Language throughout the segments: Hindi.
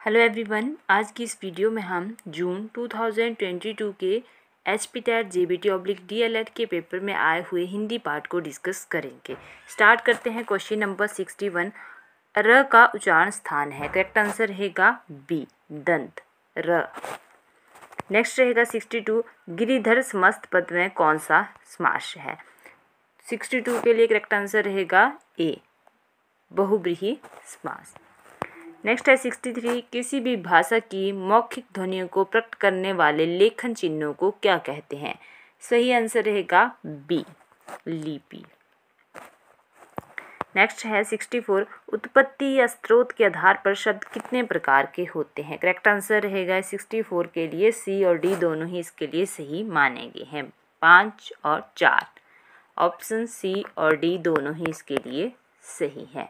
हेलो एवरीवन, आज की इस वीडियो में हम जून 2022 के HPTET JBT/DLED के पेपर में आए हुए हिंदी पार्ट को डिस्कस करेंगे। स्टार्ट करते हैं। क्वेश्चन नंबर 61, र का उच्चारण स्थान है। करेक्ट आंसर रहेगा बी, दंत, र। नेक्स्ट रहेगा 62, गिरिधर समस्त पद में कौन सा समास है। 62 के लिए करेक्ट आंसर रहेगा ए, बहुव्रीहि समास। नेक्स्ट है 63, किसी भी भाषा की मौखिक ध्वनियों को प्रकट करने वाले लेखन चिन्हों को क्या कहते हैं। सही आंसर रहेगा बी, लिपि। नेक्स्ट है 64, उत्पत्ति या स्रोत के आधार पर शब्द कितने प्रकार के होते हैं। करेक्ट आंसर रहेगा 64 के लिए सी और डी दोनों ही इसके लिए सही माने गए हैं। 5 और 4 ऑप्शन सी और डी दोनों ही इसके लिए सही है।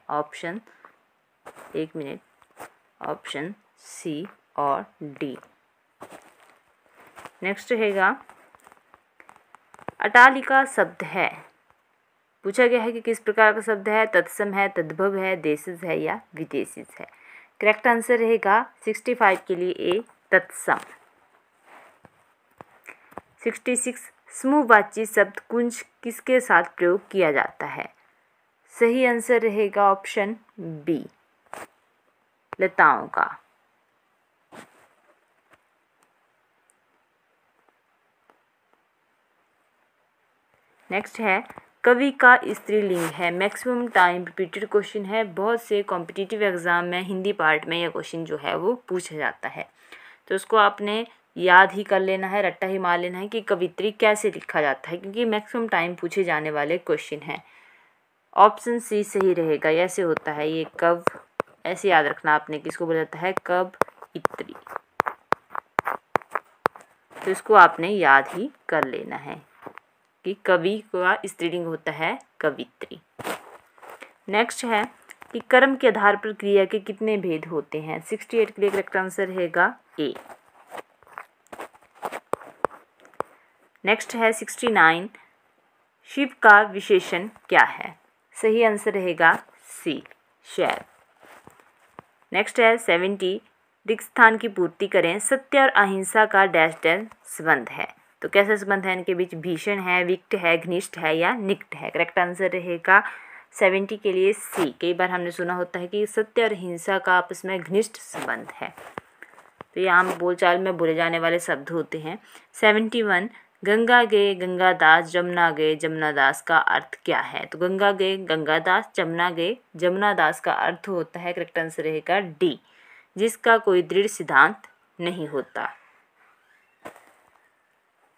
ऑप्शन सी और डी। नेक्स्ट रहेगा, अटालिका शब्द है। पूछा गया है कि किस प्रकार का शब्द है। तत्सम है, तद्भव है, देशिज है या विदेशिज है। करेक्ट आंसर रहेगा 65 के लिए ए, तत्सम। 66, समूहवाची शब्द कुंज किसके साथ प्रयोग किया जाता है। सही आंसर रहेगा ऑप्शन बी, लताओं का। नेक्स्ट है, कवि का स्त्रीलिंग है। मैक्सिमम टाइम रिपीटेड क्वेश्चन है। बहुत से कॉम्पिटिटिव एग्जाम में हिंदी पार्ट में यह क्वेश्चन जो है वो पूछा जाता है, तो उसको आपने याद ही कर लेना है, रट्टा ही मार लेना है कि कवित्री कैसे लिखा जाता है, क्योंकि मैक्सिमम टाइम पूछे जाने वाले क्वेश्चन हैं। ऑप्शन सी सही रहेगा। ऐसे होता है ये कव, ऐसे याद रखना आपने कि इसको बोला जाता है कब इत्री, तो इसको आपने याद ही कर लेना है कि कवि का स्त्रीलिंग होता है कवित्री। नेक्स्ट है कि कर्म के आधार पर क्रिया के कितने भेद होते हैं। 68 के लिए करेक्ट आंसर रहेगा ए। नेक्स्ट है 69, शिव का विशेषण क्या है। सही आंसर रहेगा सी, शैव। नेक्स्ट है 70, रिक्त स्थान की पूर्ति करें। सत्य और अहिंसा का डैश डैश संबंध है, तो कैसा संबंध है इनके बीच। भीषण है, विकट है, घनिष्ठ है या निकट है। करेक्ट आंसर रहेगा 70 के लिए सी। कई बार हमने सुना होता है कि सत्य और हिंसा का आपस में घनिष्ठ संबंध है, तो ये आम बोलचाल में बोले जाने वाले शब्द होते हैं। 71, गंगा गए गंगादास, जमुना गए जमुनादास का अर्थ क्या है। तो गंगा गए गंगादास, जमुना गए जमुनादास का अर्थ होता है, करेक्ट आंसर रहेगा डी, जिसका कोई दृढ़ सिद्धांत नहीं होता,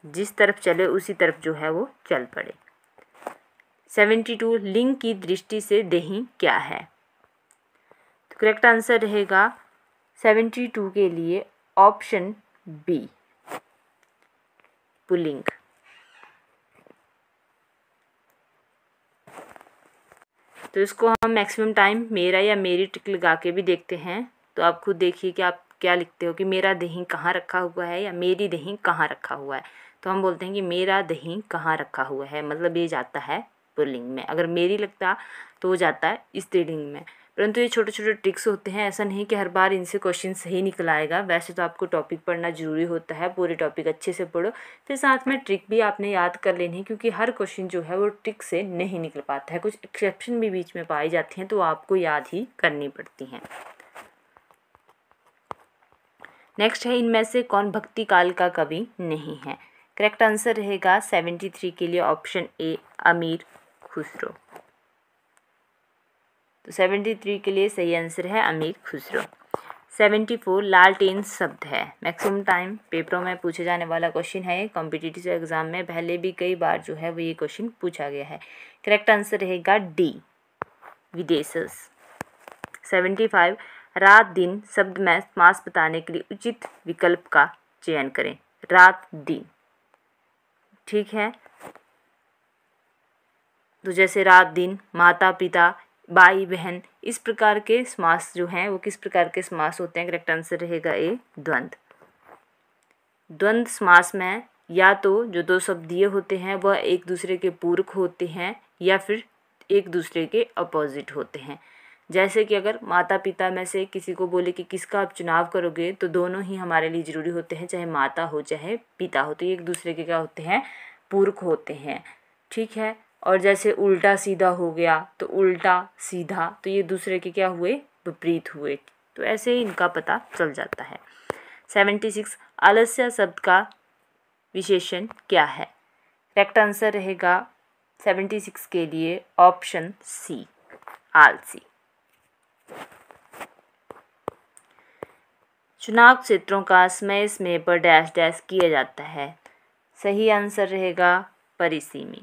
जिस तरफ चले उसी तरफ जो है वो चल पड़े। 72, लिंग की दृष्टि से देही क्या है। तो करेक्ट आंसर रहेगा 72 के लिए ऑप्शन बी, पुल्लिंग। तो इसको हम मैक्सिमम टाइम मेरा या मेरी टिक लगा के भी देखते हैं, तो आप खुद देखिए कि आप क्या लिखते हो कि मेरा दही कहाँ रखा हुआ है या मेरी दही कहाँ रखा हुआ है। तो हम बोलते हैं कि मेरा दही कहाँ रखा हुआ है, मतलब ये जाता है पुल्लिंग में। अगर मेरी लगता तो वो जाता है स्त्रीलिंग में। परंतु ये छोटे छोटे ट्रिक्स होते हैं, ऐसा नहीं कि हर बार इनसे क्वेश्चन सही निकल आएगा। वैसे तो आपको टॉपिक पढ़ना ज़रूरी होता है, पूरे टॉपिक अच्छे से पढ़ो, फिर साथ में ट्रिक भी आपने याद कर लेनी है, क्योंकि हर क्वेश्चन जो है वो ट्रिक से नहीं निकल पाता है। कुछ एक्सेप्शन भी बीच में पाई जाती हैं, तो आपको याद ही करनी पड़ती हैं। नेक्स्ट है, इनमें से कौन भक्ति काल का कवि नहीं है। करेक्ट आंसर रहेगा 73 के लिए ऑप्शन ए, अमीर खुसरो। तो 73 के लिए सही आंसर है अमीर खुसरो। 74, लालटेन शब्द है। मैक्सिमम टाइम पेपरों में पूछे जाने वाला क्वेश्चन है। कॉम्पिटिटिव एग्जाम में पहले भी कई बार जो है वो ये क्वेश्चन पूछा गया है। करेक्ट आंसर रहेगा डी, विदेशस। 75, रात दिन शब्द में समास बताने के लिए उचित विकल्प का चयन करें। रात दिन, ठीक है। तो जैसे रात दिन, माता पिता, भाई बहन, इस प्रकार के समास जो हैं वो किस प्रकार के समास होते हैं। करेक्ट आंसर रहेगा ए, द्वंद्व। द्वंद्व समास में या तो जो दो शब्द दिए होते हैं वह एक दूसरे के पूरक होते हैं या फिर एक दूसरे के अपोजिट होते हैं। जैसे कि अगर माता पिता में से किसी को बोले कि किसका आप चुनाव करोगे, तो दोनों ही हमारे लिए ज़रूरी होते हैं, चाहे माता हो चाहे पिता हो, तो ये एक दूसरे के क्या होते हैं, पूरक होते हैं। ठीक है। और जैसे उल्टा सीधा हो गया, तो उल्टा सीधा, तो ये दूसरे के क्या हुए, विपरीत हुए। तो ऐसे ही इनका पता चल जाता है। 76 आलस्य शब्द का विशेषण क्या है? करेक्ट आंसर रहेगा 76 के लिए ऑप्शन सी, आलसी। चुनाव क्षेत्रों का समय समय पर डैश डैश किया जाता है। सही आंसर रहेगा परिसीमी।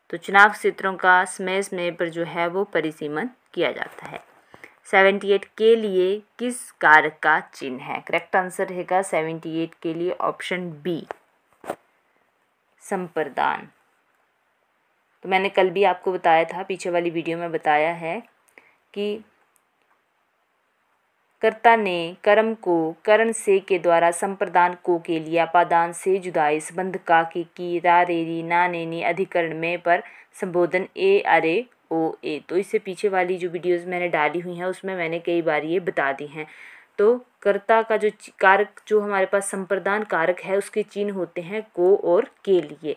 तो चुनाव क्षेत्रों का समय समय पर जो है वो परिसीमन किया जाता है। 78 के लिए किस कारक का चिन्ह है? करेक्ट आंसर रहेगा 78 के लिए ऑप्शन बी, संप्रदान। तो मैंने कल भी आपको बताया था, पीछे वाली वीडियो में बताया है कि कर्ता ने कर्म को करण से के द्वारा संप्रदान को के लिए अपादान से जुदाई संबंध का की रा रेरी ना नेनी अधिकरण में पर संबोधन ए अरे ओ ए। तो इससे पीछे वाली जो वीडियोस मैंने डाली हुई हैं उसमें मैंने कई बार ये बता दी हैं। तो कर्ता का जो कारक जो हमारे पास संप्रदान कारक है उसके चिन्ह होते हैं को और के लिए।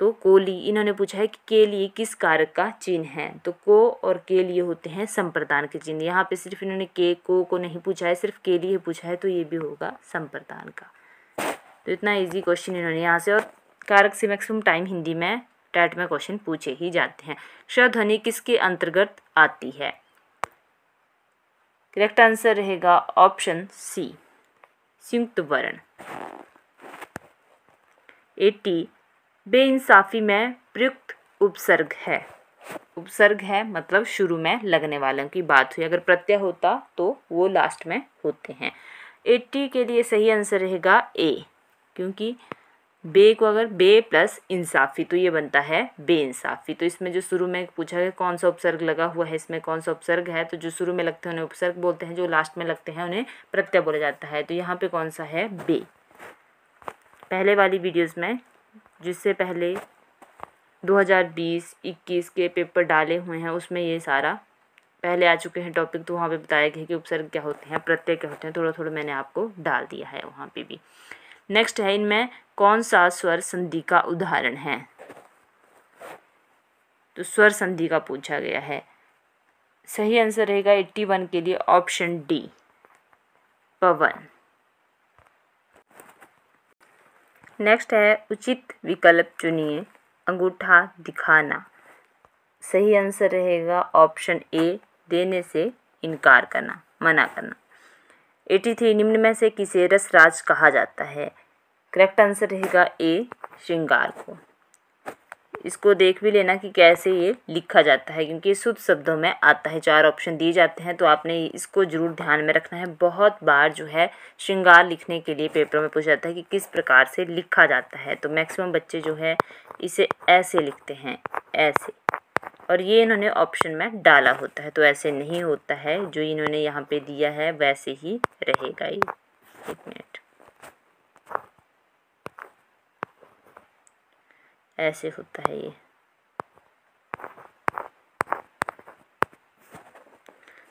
तो कोली इन्होंने पूछा है कि के लिए किस कारक का चिन्ह है, तो को और के लिए होते हैं संप्रदान के चिन्ह। यहाँ पे सिर्फ इन्होंने के को नहीं पूछा है, सिर्फ के लिए पूछा है, तो ये भी होगा संप्रदान का। तो इतना इजी क्वेश्चन इन्होंने यहाँ से, और कारक से मैक्सिमम टाइम हिंदी में टेट में क्वेश्चन पूछे ही जाते हैं। श ध्वनि किसके अंतर्गत आती है? करेक्ट आंसर रहेगा ऑप्शन सी, संयुक्त वर्ण। 80 बेइंसाफी में प्रयुक्त उपसर्ग है। उपसर्ग है मतलब शुरू में लगने वालों की बात हुई, अगर प्रत्यय होता तो वो लास्ट में होते हैं। 80 के लिए सही आंसर रहेगा ए, क्योंकि बे को अगर बे प्लस इंसाफी तो ये बनता है बेइंसाफी। तो इसमें जो शुरू में पूछा है कौन सा उपसर्ग लगा हुआ है, इसमें कौन सा उपसर्ग है, तो जो शुरू में लगते हैं उन्हें उपसर्ग बोलते हैं, जो लास्ट में लगते हैं उन्हें प्रत्यय बोला जाता है। तो यहाँ पे कौन सा है, बे। पहले वाली वीडियोज़ में जिससे पहले 2020-21 के पेपर डाले हुए हैं उसमें ये सारा पहले आ चुके हैं टॉपिक, तो वहाँ पे बताया गया है कि उपसर्ग क्या होते हैं, प्रत्यय क्या होते हैं, थोड़ा थोड़ा मैंने आपको डाल दिया है वहाँ पे भी। नेक्स्ट है, इनमें कौन सा स्वर संधि का उदाहरण है? तो स्वर संधि का पूछा गया है। सही आंसर रहेगा 81 के लिए ऑप्शन डी, पवन। नेक्स्ट है, उचित विकल्प चुनिए, अंगूठा दिखाना। सही आंसर रहेगा ऑप्शन ए, देने से इनकार करना, मना करना। 83 निम्न में से किसे रसराज कहा जाता है? करेक्ट आंसर रहेगा ए, श्रृंगार को। इसको देख भी लेना कि कैसे ये लिखा जाता है, क्योंकि शुद्ध शब्दों में आता है। 4 ऑप्शन दिए जाते हैं, तो आपने इसको जरूर ध्यान में रखना है। बहुत बार जो है श्रृंगार लिखने के लिए पेपर में पूछा जाता है कि किस प्रकार से लिखा जाता है, तो मैक्सिमम बच्चे जो है इसे ऐसे लिखते हैं, ऐसे, और ये इन्होंने ऑप्शन में डाला होता है, तो ऐसे नहीं होता है। जो इन्होंने यहाँ पे दिया है वैसे ही रहेगा ये। एक मिनट, ऐसे होता है ये।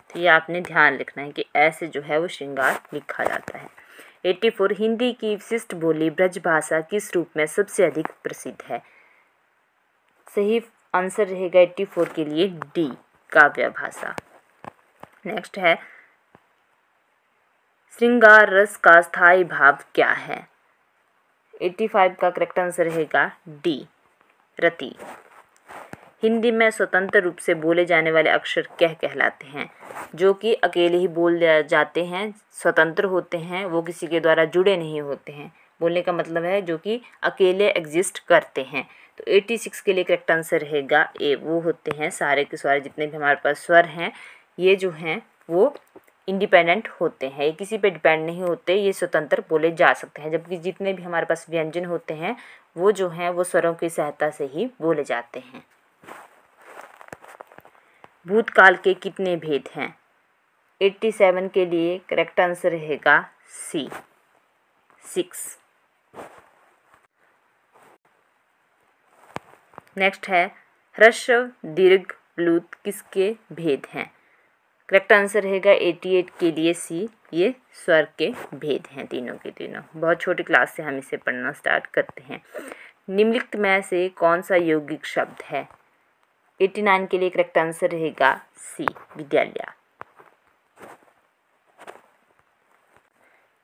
तो ये आपने ध्यान रखना है कि ऐसे जो है वो श्रृंगार लिखा जाता है। 84 हिंदी की विशिष्ट बोली ब्रजभाषा किस रूप में सबसे अधिक प्रसिद्ध है? सही आंसर रहेगा 84 के लिए डी, काव्य भाषा। नेक्स्ट है, श्रृंगार रस का स्थायी भाव क्या है? 85 का करेक्ट आंसर रहेगा डी, रति। हिंदी में स्वतंत्र रूप से बोले जाने वाले अक्षर क्या कहलाते हैं? जो कि अकेले ही बोल जाते हैं, स्वतंत्र होते हैं, वो किसी के द्वारा जुड़े नहीं होते हैं। बोलने का मतलब है जो कि अकेले एग्जिस्ट करते हैं। तो 86 के लिए करेक्ट आंसर रहेगा ए, वो होते हैं सारे के सारे जितने भी हमारे पास स्वर हैं, ये जो हैं वो इंडिपेंडेंट होते हैं, ये किसी पे डिपेंड नहीं होते, ये स्वतंत्र बोले जा सकते हैं। जबकि जितने भी हमारे पास व्यंजन होते हैं वो जो हैं वो स्वरों की सहायता से ही बोले जाते हैं। भूतकाल के कितने भेद हैं? 87 के लिए करेक्ट आंसर रहेगा सी, 6। नेक्स्ट है, ह्रस्व दीर्घ प्लूत किसके भेद हैं? करेक्ट आंसर रहेगा 88 के लिए सी, ये स्वर के भेद हैं तीनों के तीनों। बहुत छोटी क्लास से हम इसे पढ़ना स्टार्ट करते हैं। निम्नलिखित में से कौन सा यौगिक शब्द है? 89 के लिए करेक्ट आंसर रहेगा सी, विद्यालय।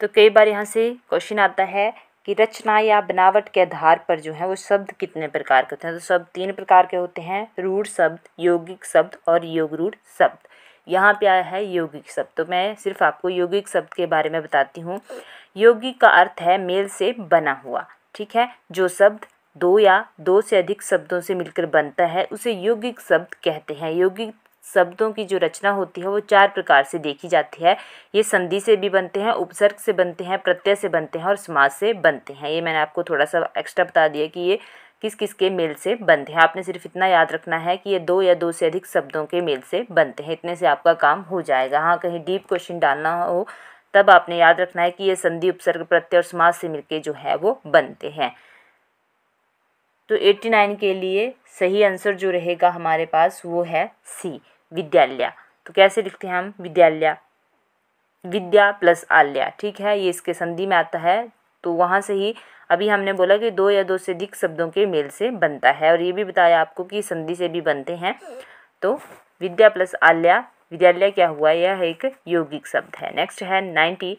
तो कई बार यहाँ से क्वेश्चन आता है कि रचना या बनावट के आधार पर जो है वो शब्द कितने प्रकार के होते हैं? तो शब्द 3 प्रकार के होते हैं, रूढ़ शब्द, यौगिक शब्द और योगरूढ़ शब्द। यहाँ पे आया है यौगिक शब्द, तो मैं सिर्फ आपको यौगिक शब्द के बारे में बताती हूँ। यौगिक का अर्थ है मेल से बना हुआ, ठीक है। जो शब्द 2 या 2 से अधिक शब्दों से मिलकर बनता है उसे यौगिक शब्द कहते हैं। यौगिक शब्दों की जो रचना होती है वो 4 प्रकार से देखी जाती है। ये संधि से भी बनते हैं, उपसर्ग से बनते हैं, प्रत्यय से बनते हैं और समास से बनते हैं। ये मैंने आपको थोड़ा सा एक्स्ट्रा बता दिया कि ये किस किस के मेल से बनते हैं। आपने सिर्फ इतना याद रखना है कि ये 2 या 2 से अधिक शब्दों के मेल से बनते हैं, इतने से आपका काम हो जाएगा। हाँ, कहीं डीप क्वेश्चन डालना हो तब आपने याद रखना है कि ये संधि, उपसर्ग, प्रत्यय और समास से मिलके जो है वो बनते हैं। तो 89 के लिए सही आंसर जो रहेगा हमारे पास वो है सी, विद्यालय। तो कैसे लिखते हैं हम? विद्यालय, विद्या प्लस आल्या, ठीक है। ये इसके संधि में आता है, तो वहाँ से ही अभी हमने बोला कि 2 या 2 से अधिक शब्दों के मेल से बनता है, और ये भी बताया आपको कि संधि से भी बनते हैं। तो विद्या प्लस आल्या, विद्यालय क्या हुआ? यह एक यौगिक शब्द है। नेक्स्ट है 90।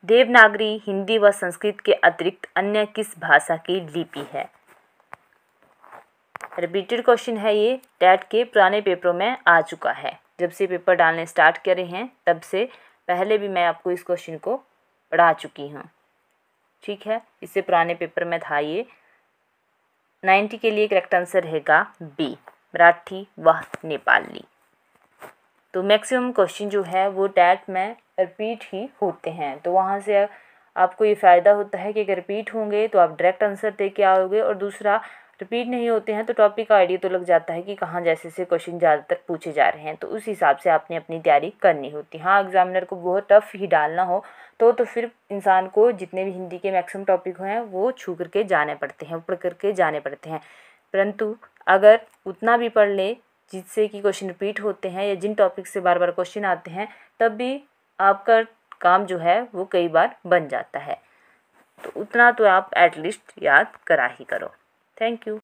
देवनागरी हिंदी व संस्कृत के अतिरिक्त अन्य किस भाषा की लिपि है? रिपीटेड क्वेश्चन है ये, टैट के पुराने पेपरों में आ चुका है। जब से पेपर डालने स्टार्ट करे हैं तब से पहले भी मैं आपको इस क्वेश्चन को पढ़ा चुकी हूँ, ठीक है। इससे पुराने पेपर में था ये। 90 के लिए करेक्ट आंसर रहेगा बी, मराठी व नेपाली। तो मैक्सिमम क्वेश्चन जो है वो टैट में रिपीट ही होते हैं, तो वहाँ से आपको ये फ़ायदा होता है कि अगर रिपीट होंगे तो आप डायरेक्ट आंसर दे के आओगे, और दूसरा रिपीट नहीं होते हैं तो टॉपिक का आइडिया तो लग जाता है कि कहाँ जैसे से क्वेश्चन ज़्यादातर पूछे जा रहे हैं, तो उस हिसाब से आपने अपनी तैयारी करनी होती है। हाँ, एग्जामिनर को बहुत टफ ही डालना हो तो फिर इंसान को जितने भी हिंदी के मैक्सिमम टॉपिक हैं वो छू करके जाने पड़ते हैं, पढ़ करके जाने पड़ते हैं। परंतु अगर उतना भी पढ़ ले जिससे कि क्वेश्चन रिपीट होते हैं या जिन टॉपिक से बार बार क्वेश्चन आते हैं, तब भी आपका काम जो है वो कई बार बन जाता है। तो उतना तो आप एटलीस्ट याद करा ही करो। Thank you.